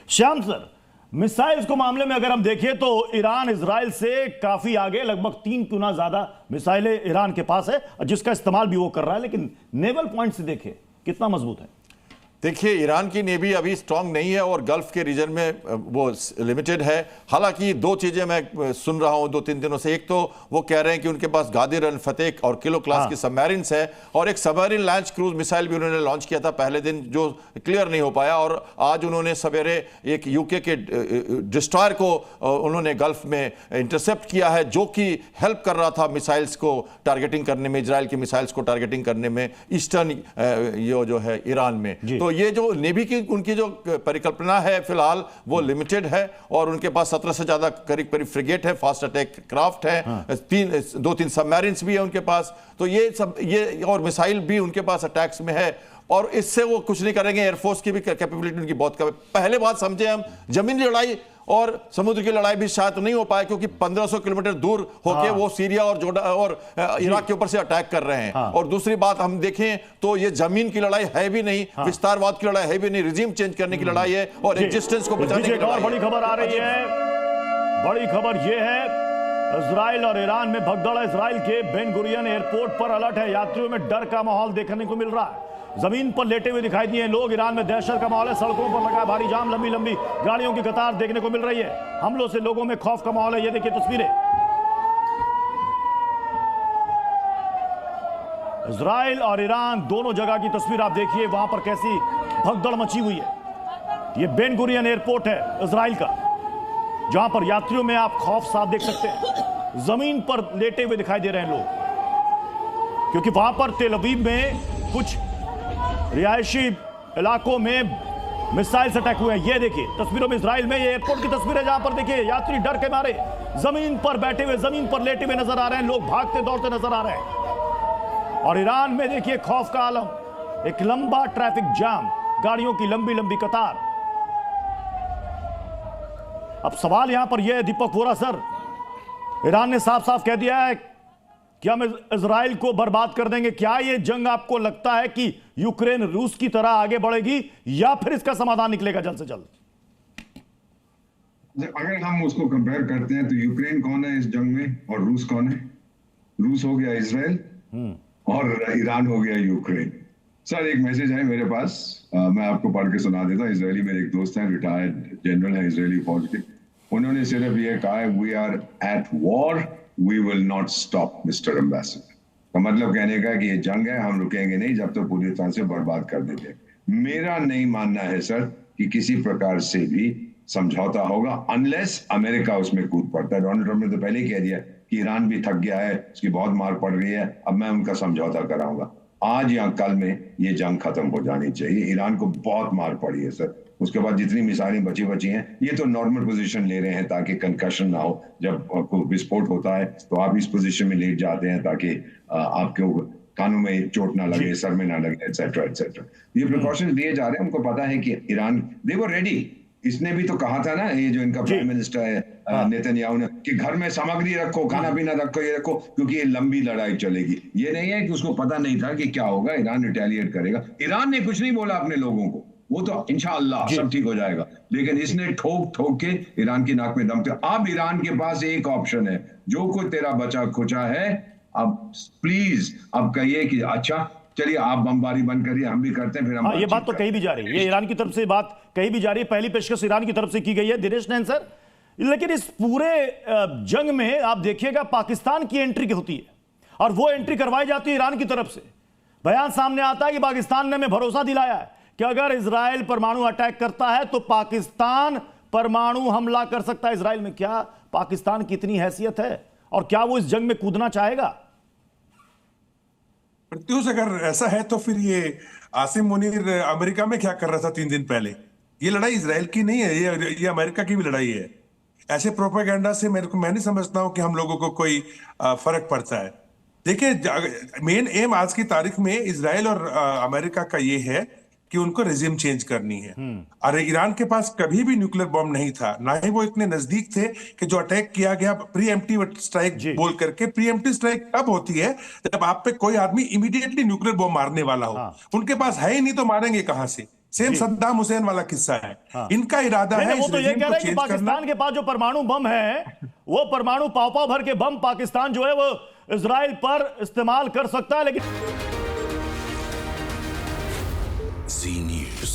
Shyam sir, missiles को मामले में अगर हम देखें तो ईरान इजराइल से काफी आगे, लगभग 3 गुना ज्यादा मिसाइलें ईरान के पास है, जिसका इस्तेमाल भी वो कर रहा है। लेकिन नेवल पॉइंट से देखें कितना मजबूत है। देखिए, ईरान की नेवी अभी स्ट्रांग नहीं है और गल्फ के रीजन में वो लिमिटेड है। हालांकि दो चीज़ें मैं सुन रहा हूं 2-3 दिनों से। एक तो वो कह रहे हैं कि उनके पास गादिर एंड फतेह और किलो क्लास की सबमरीन्स है, और एक सबमरीन लॉन्च क्रूज मिसाइल भी उन्होंने लॉन्च किया था पहले दिन, जो क्लियर नहीं हो पाया। और आज उन्होंने सवेरे एक यूके के डिस्ट्रॉयर को उन्होंने गल्फ में इंटरसेप्ट किया है, जो कि हेल्प कर रहा था मिसाइल्स को टारगेटिंग करने में, इजराइल की मिसाइल्स को टारगेटिंग करने में ईस्टर्न ये जो है ईरान में। तो ये जो नेवी की उनकी जो परिकल्पना है फिलहाल वो लिमिटेड है, और उनके पास 17 से ज्यादा करीब फ्रिगेट है, फास्ट अटैक क्राफ्ट है, 2-3 सबमरीन्स भी है उनके पास। तो ये सब, ये और मिसाइल भी उनके पास अटैक्स में है, और इससे वो कुछ नहीं करेंगे। एयरफोर्स की भी कैपेबिलिटी उनकी बहुत कम है। पहले बात समझे हम, जमीनी लड़ाई और समुद्र की लड़ाई भी शायद नहीं हो पाए, क्योंकि 1500 किलोमीटर दूर होके वो सीरिया और इराक के ऊपर से अटैक कर रहे हैं। और दूसरी बात हम देखें तो ये जमीन की लड़ाई है भी नहीं, विस्तारवाद की लड़ाई है भी नहीं, रिजीम चेंज करने की लड़ाई है और एग्जिस्टेंस को बचाने की लड़ाई। बड़ी खबर आ रही है, बड़ी खबर यह है, इजराइल और ईरान में भगदड़। इजराइल के बेन गुरियन एयरपोर्ट पर अलर्ट है, यात्रियों में डर का माहौल देखने को मिल रहा है। जमीन पर लेटे हुए दिखाई दिए लोग। ईरान में दहशत का माहौल है, सड़कों पर लगा भारी जाम, लंबी लंबी गाड़ियों की कतार देखने को मिल रही है। हमलों से लोगों में खौफ का माहौल है। ये देखिए तस्वीरें, इजराइल और ईरान दोनों जगह की तस्वीर आप देखिए, वहां पर कैसी भगदड़ मची हुई है। ये बेन गुरियन एयरपोर्ट है इजराइल का, जहां पर यात्रियों में आप खौफ साफ देख सकते हैं। जमीन पर लेटे हुए दिखाई दे रहे हैं लोग, क्योंकि वहां पर तेल अवीव में कुछ रिहायशी इलाकों में मिसाइल्स अटैक हुए हैं। ये देखिए तस्वीरों में इजराइल में ये एयरपोर्ट की तस्वीर है, जहां पर देखिए यात्री डर के मारे जमीन पर बैठे हुए, जमीन पर लेटे हुए नजर आ रहे हैं, लोग भागते दौड़ते नजर आ रहे हैं। और ईरान में देखिए खौफ का आलम, एक लंबा ट्रैफिक जाम, गाड़ियों की लंबी लंबी कतार। अब सवाल यहां पर यह है दीपक वोरा सर, ईरान ने साफ साफ कह दिया है कि हम इजराइल को बर्बाद कर देंगे। क्या ये जंग आपको लगता है कि यूक्रेन रूस की तरह आगे बढ़ेगी, या फिर इसका समाधान निकलेगा जल्द से जल्द? अगर हम उसको कंपेयर करते हैं तो यूक्रेन कौन है इस जंग में और रूस कौन है? रूस हो गया इजराइल और ईरान हो गया यूक्रेन। सर एक मैसेज है मेरे पास, मैं आपको पढ़ के सुना देता हूँ। इजरायली मेरे एक दोस्त हैं, रिटायर्ड जनरल है इजरायली फौज के। उन्होंने सिर्फ ये कहा है, we are at war, we will not stop mister ambassador. तो मतलब कहने का कि ये जंग है, हम रुकेंगे नहीं जब तक तो पूरी तरह से बर्बाद कर देते। मेरा नहीं मानना है सर कि किसी प्रकार से भी समझौता होगा अनलेस अमेरिका उसमें कूद पड़ता है। डोनाल्ड ट्रंप ने तो पहले ही कह दिया कि ईरान भी थक गया है, उसकी बहुत मार पड़ रही है, अब मैं उनका समझौता कराऊंगा। आज या कल में ये जंग खत्म हो जानी चाहिए। ईरान को बहुत मार पड़ी है सर, उसके बाद जितनी मिसाइलें बची हैं, ये तो नॉर्मल पोजीशन ले रहे हैं ताकि कंकशन ना हो। जब आपको विस्फोट होता है तो आप इस पोजीशन में लेट जाते हैं ताकि आपके कानों में चोट ना लगे, सर में ना लगे, एटसेट्रा एटसेट्रा। ये प्रिकॉशंस दिए जा रहे हैं। उनको पता है कि ईरान, दे वर रेडी। इसने भी तो कहा था ना, ये जो इनका प्राइम मिनिस्टर है नेतन्याहू ने, कि घर में सामग्री रखो, खाना पीना रखो, ये रखो, क्योंकि ये लंबी लड़ाई चलेगी। ये नहीं है कि उसको पता नहीं था कि क्या होगा, ईरान रिटेलिएट करेगा। ईरान ने कुछ नहीं बोला अपने लोगों को, वो तो इंशाअल्लाह सब ठीक हो जाएगा, लेकिन इसने ठोक ठोक के ईरान की नाक में दम दिया। अब ईरान के पास एक ऑप्शन है, जो कुछ तेरा बचा खुचा है, अब प्लीज अब कहिए कि अच्छा चलिए आप बमबारी बंद करिए, हम भी करते हैं, फिर हम ये बात तो कही भी जा रही है, ये ईरान की तरफ से बात कही भी जा रही है। पहली पेशकश ईरान की तरफ से की गई है, दिनेश नैन सर। लेकिन इस पूरे जंग में आप देखिएगा पाकिस्तान की एंट्री होती है, और वो एंट्री करवाई जाती है ईरान की तरफ से। बयान सामने आता है कि पाकिस्तान ने हमें भरोसा दिलाया है कि अगर इजराइल परमाणु अटैक करता है तो पाकिस्तान परमाणु हमला कर सकता है इजराइल में। क्या पाकिस्तान की इतनी हैसियत है, और क्या वो इस जंग में कूदना चाहेगा? प्रत्युष, अगर ऐसा है तो फिर ये आसिम मुनीर अमेरिका में क्या कर रहा था 3 दिन पहले? ये लड़ाई इजराइल की नहीं है, ये अमेरिका की भी लड़ाई है। ऐसे प्रोपेगेंडा से मैं नहीं समझता हूं कि हम लोगों को कोई फर्क पड़ता है। देखिए, मेन एम आज की तारीख में इजराइल और अमेरिका का ये है कि उनको रेजिम चेंज करनी है। अरे ईरान के पास कभी भी न्यूक्लियर बॉम्ब नहीं था, ना ही वो इतने नजदीक थे कि जो अटैक किया गया प्रीएम्प्टिव स्ट्राइक बोल करके। प्रीएम्प्टिव स्ट्राइक तब होती है जब आप पे कोई आदमी इमीडिएटली न्यूक्लियर बॉम्ब मारने वाला हो। उनके पास है ही नहीं तो मारेंगे कहां से? सेम सद्दाम हुसैन वाला किस्सा है। इनका इरादा नहीं, है नहीं, वो इस तो ये regime कह को रहे हैं कि change करना। पाकिस्तान के पास जो परमाणु बम है वो परमाणु पाव भर के बम पाकिस्तान जो है वो इजराइल पर इस्तेमाल कर सकता है, लेकिन Z News.